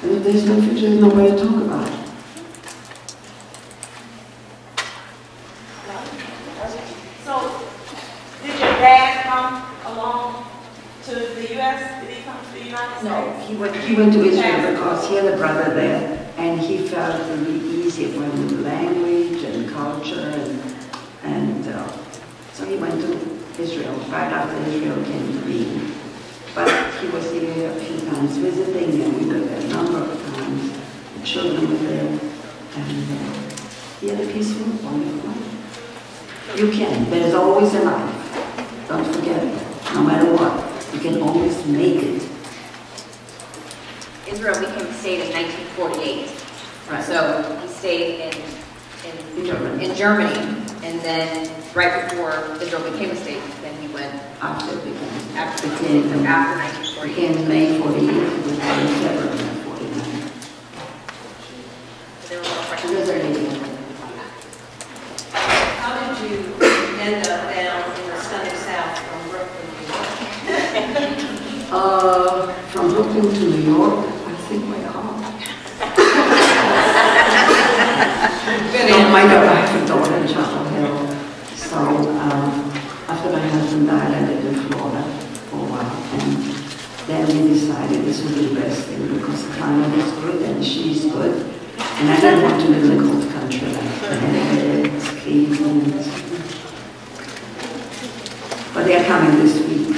And if there's no future, there's no way to talk about it. So, did your dad come along to the U.S.? Did he come to the United States? No, he went to Israel because he had a brother there, and he felt it really easy for him with the language and culture, and so he went to Israel. Right after Israel came to me. But he was here a few times visiting, and we were there a number of times. The children were there, and he had a peaceful, wonderful life. You can. There's always a life. Don't forget it. No matter what, you can always make it. Israel became a state in 1948. Right. So he stayed in Germany, and then right before Israel became a state, then he went After it became after 1948. Became May 48, it was February 49. There were more questions. How did you end up down in the sunny South from Brooklyn, New York? From Brooklyn to New York, I think my car. No, my daughter, I have a daughter in Chapel Hill. So after my husband died, I lived in Florida for a while, and then we decided this would be the best thing because the climate is good and she's good, and I didn't want to live in a cold country like Connecticut, Cleveland. But they are coming this week.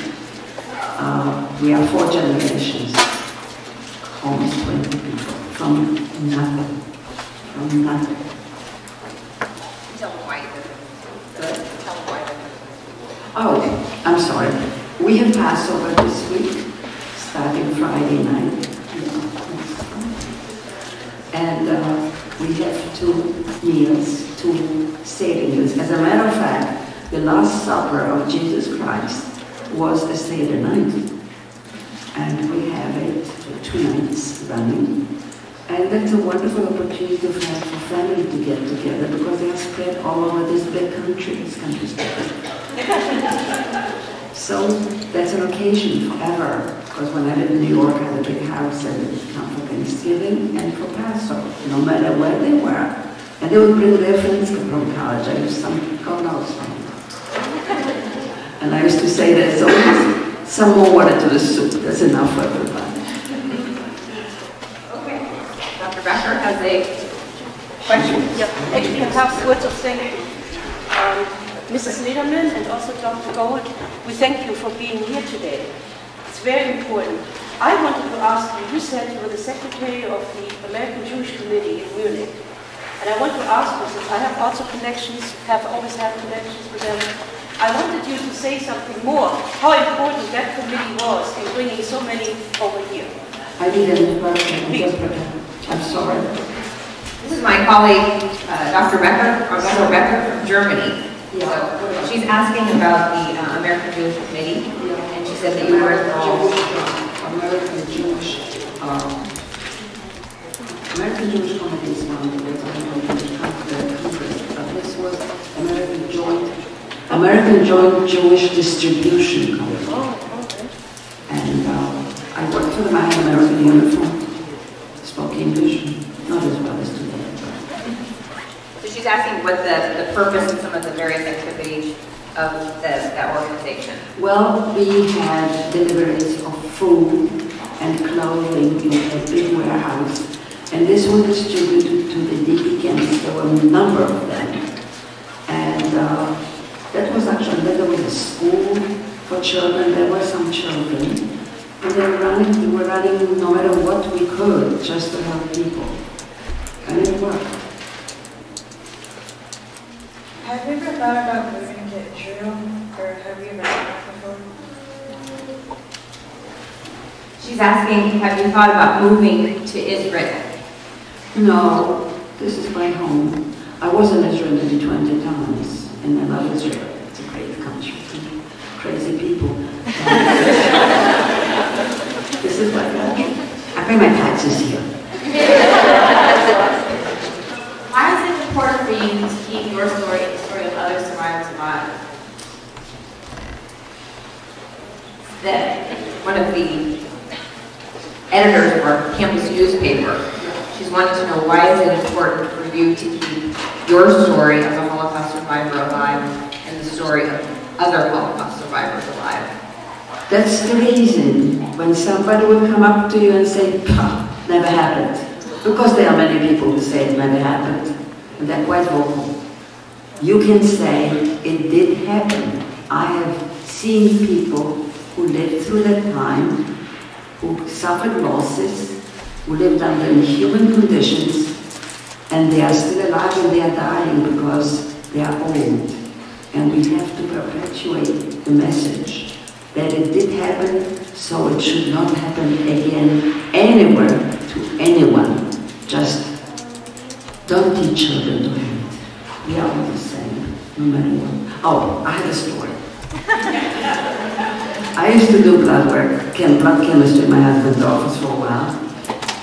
We are 4 generations, almost 20 people, from nothing, from nothing. Tell them why you did it. Tell them why you did it. Oh, I'm sorry. We have Passover this week, starting Friday night. And we have 2 meals, 2 Seder meals. As a matter of fact, the Last Supper of Jesus Christ was a Seder night. And we have it for 2 nights running. And that's a wonderful opportunity for family to get together because they are spread all over this big country. This country's big. So that's an occasion forever. Because when I lived in New York, I had a big house and it would come for Thanksgiving and for Passover, no matter where they were. And they would bring their friends from college. I used to go outside. And I used to say there's always some more water to the soup. That's enough for everybody. Dr. Becker has a question. Yeah, actually a couple words of thank you. Mrs. Lederman and also Dr. Gold, we thank you for being here today. It's very important. I wanted to ask you said you were the secretary of the American Jewish Committee in Munich. And I want to ask you, since I have also connections, have always had connections with them, I wanted you to say something more, how important that committee was in bringing so many over here. I didn't, I'm sorry. This is my colleague, Dr. Becker, or Dr. Becker from Germany. Yeah. So she's asking about the American Jewish Committee, and she said that you were involved. American Jewish Committee is one of the countries, but this was American Joint Jewish Distribution Committee. Oh, okay. And I worked for them. I had American uniform, spoke English, not as well as today. So she's asking what the purpose and some of the various activities of that organization. Well, we had deliveries of food and clothing in a big warehouse, and this was distributed to the DB camps. There were a number of them, and that was actually, there was a school for children. There were some children, And they were running no matter what we could just to help people. And it worked. Have you ever thought about moving to Israel? Or have you ever done that before? She's asking, have you thought about moving to Israel? No, this is my home. I was in Israel maybe 20 times, and I love Israel. It's a great country, crazy people. This is my country. I pay my taxes here. Why is it important for you to keep your story and the story of other survivors alive? That one of the editors of our campus newspaper, she's wanting to know why is it important for you to keep your story as a Holocaust survivor alive and the story of other Holocaust survivors alive. That's the reason when somebody will come up to you and say, never happened. Because there are many people who say it never happened, and they're quite vocal. You can say, it did happen. I have seen people who lived through that time, who suffered losses, who lived under inhuman conditions, and they are still alive and they are dying because they are old. And we have to perpetuate the message that it did happen, so it should not happen again anywhere to anyone. Just don't teach children to hate. We are all the same, no matter what. Oh, I have a story. I used to do blood work, blood chemistry in my husband's office for a while.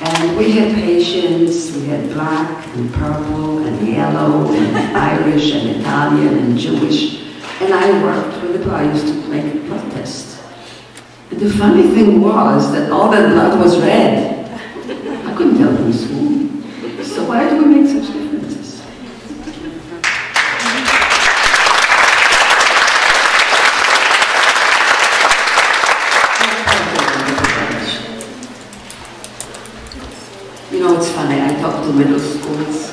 And we had patients, we had black and purple and yellow and Irish and Italian and Jewish. And I worked with the blood. I used to make a blood test. And the funny thing was that all that blood was red. I couldn't tell them who. So why do we make such differences? You know, it's funny, I talk to middle schools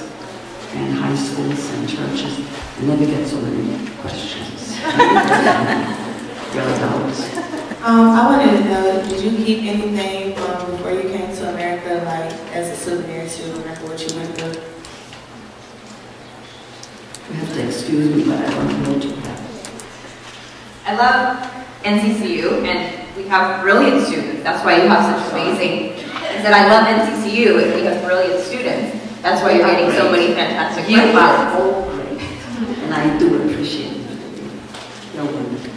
and high schools and churches. I never get so many questions. Real adults. I wanted to know, did you keep anything before you came to America, like as a souvenir to remember what you went through? You have to excuse me, but I don't know what you have. I love NCCU, and we have brilliant students. That's why you have such amazing. Is that I love NCCU, and we have brilliant students. That's why you're getting so many fantastic questions. You are all great, and I do appreciate it. No wonder.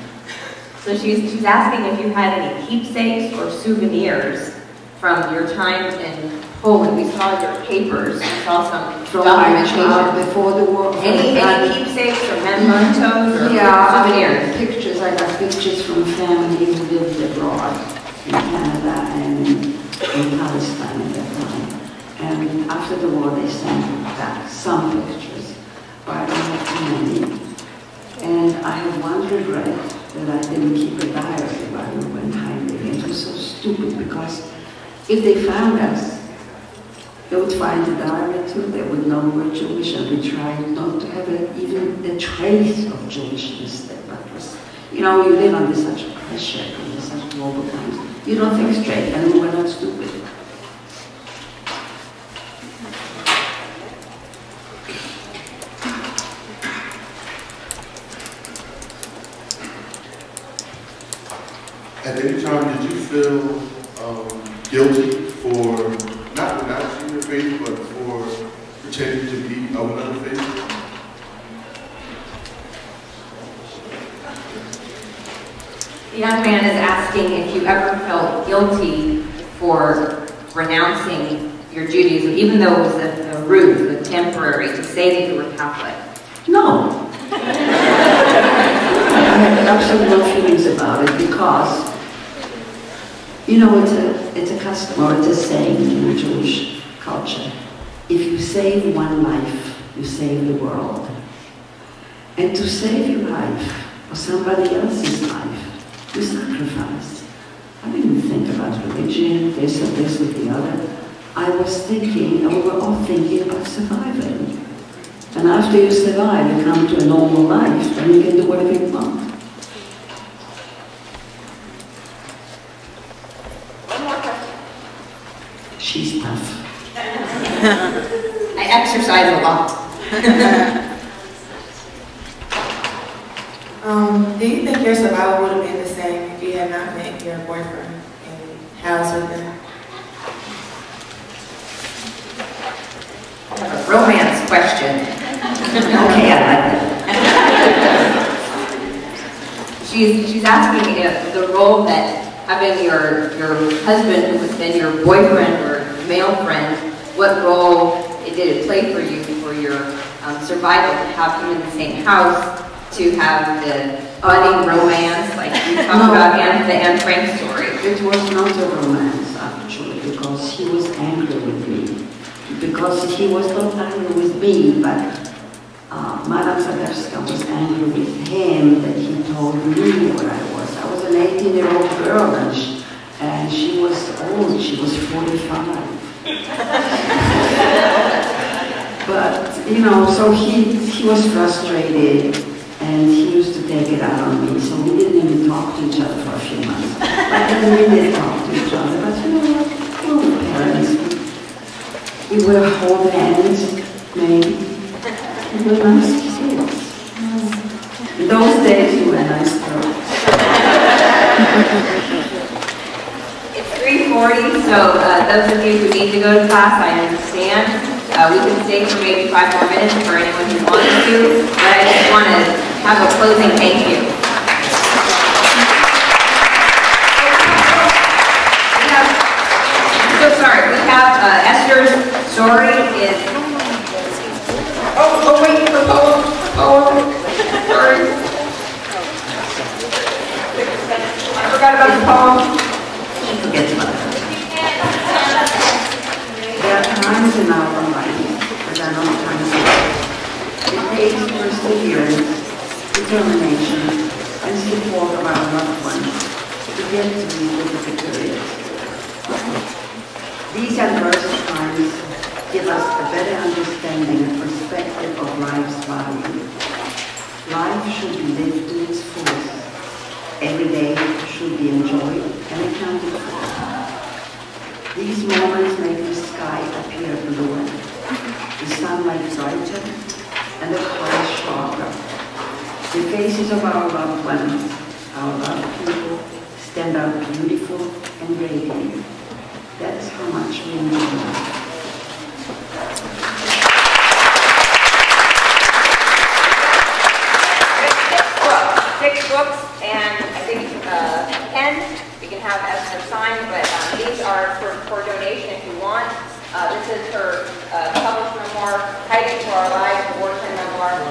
So she's asking if you had any keepsakes or souvenirs from your time in Poland. We saw your papers. We saw some documentation before the war. Any keepsakes or mementos or souvenirs? Pictures. I got pictures from family who lived abroad in Canada and in Palestine at that time. And after the war, they sent back some pictures, but I don't have too many. And I have one regret that I didn't keep a diary while we went hiding. It was so stupid because if they found us, they would find the diary too. They would know we were Jewish, and we tried not to have even a trace of Jewishness there. But was, you know, you live under such pressure, under such global times. You don't think straight, and we were not stupid. At any time, did you feel guilty for not renouncing your faith, but for pretending to be of another faith? The young man is asking if you ever felt guilty for renouncing your Judaism, even though it was a ruse, a temporary, to say that you were Catholic. No. I have absolutely no feelings about it because, you know, it's a custom or it's a saying in the Jewish culture. If you save one life, you save the world. And to save your life or somebody else's life, you sacrifice. I didn't think about religion, this or this or the other. I was thinking, and we were all thinking about surviving. And after you survive, you come to a normal life, and you can do whatever you want. I exercise a lot. Do you think your survival would have been the same if you had not met your boyfriend and housed with him? I have a romance question. Okay, I like that. She's asking if the role that having your husband who was then your boyfriend or male friend, what role did it play for you for your survival to have him in the same house, to have the budding romance like you talked about and the Anne Frank story? It was not a romance actually, because he was angry with me. Because he was not angry with me, but Madame Saderska was angry with him that he told me where I was. I was an 18-year-old girl and she was old, she was 45. But, you know, so he was frustrated and he used to take it out on me, so we didn't even talk to each other for a few months. But then we did talk to each other, but you know what, we were parents. We would hold hands, maybe. We were nice kids. In those days, we were nice girls. It's 3:40, so those of you who need to go to class, I understand. We can stay for maybe 5 more minutes for anyone who wants to, but I just want to have a closing thank you. So sorry, we have Esther's story is... Oh, wait, the poem. Sorry. I forgot about the poem. She forgets about it. There are times in our life, but there are not times in life. It takes perseverance, determination, and support of our loved ones to get through the difficult periods. These adverse times give us a better understanding and perspective of life's value. Life should be lived to its fullest. Every day should be enjoyed and accounted for. These moments make the sky appear bluer, the sunlight brighter, and the colors sharper. The faces of our loved ones, our loved people, stand out beautiful and radiant. That's how much we enjoy life. 6 books, and I think a pen. We can have Esther sign, but these are for donation if you want. This is her published memoir, Hiding for Our Lives, the wartime memoir.